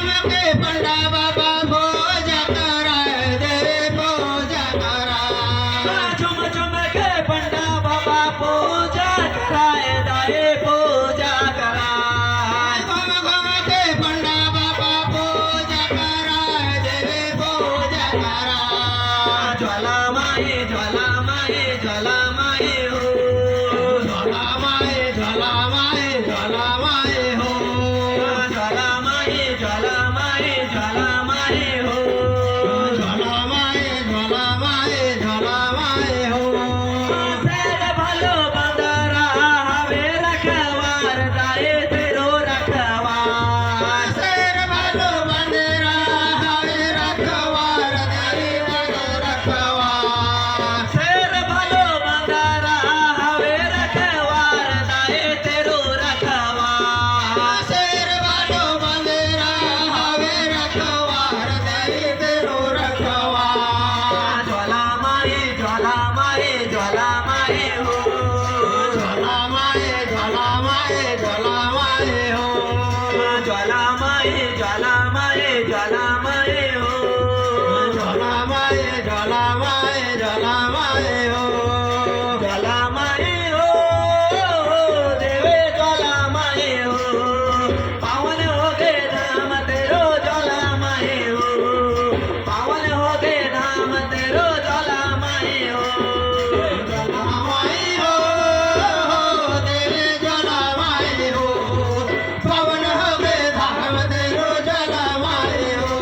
के पंडा बाबा पूजा करा देवी पूजा करा झुम झुम के पंडा बाबा पूजा कराए दाए पूजा कराए घुम घुम के पंडा बाबा पूजा करा देवी पूजा करा ज्वाला माई हो ज्वाला माए ज्वाला माए हो ज्वाला माई हो ज्वाला माए ज्वाला माए हो ज्वाला माई हो ज्वाला माए ज्वाला माए ज्वाला माए हो शेर भालो बंदरा हवे रखवार दाए तेरो रखवार शेर भालो बंदेरा हवे रखवार देवी बनो रखवार शेर भालो बंदरा हवे रखवार दाए तेरो रखवार शेर भालो बंदेरा हवे रखवार देवी तेरो रखवार ज्वाला माई हो ज्वाला माए ज्वाला माए ज्वाला माए हो ज्वाला माई हो ज्वाला माए ज्वाला माए ज्वाला माए हो ज्वाला माई हो देवे ज्वाला माई हो पावन हो गए धाम तेरो ज्वाला माई हो पावन हो गए धाम तेरो ज्वाला माई हो ज्वाला माए हो देवी ज्वाला माए हो पवन हो गए धाम तेरो ज्वाला माए हो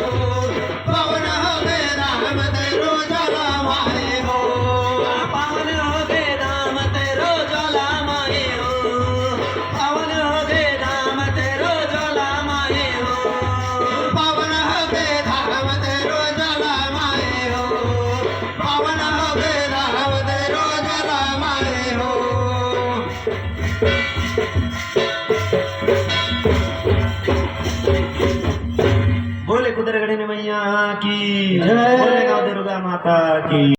पवन हो गए धाम तेरो ज्वाला माए हो पावन हो गए धाम तेरो ज्वाला माई हो पावन हो गए धाम तेरो ज्वाला माई हो पावन हो गए धाम तेरो ज्वाला माए हो पावन हो गए धाम तेरो ज्वाला माए हो बोले कुदरगढ़ मैया की जय। बोले गाँव दुर्गा माता की।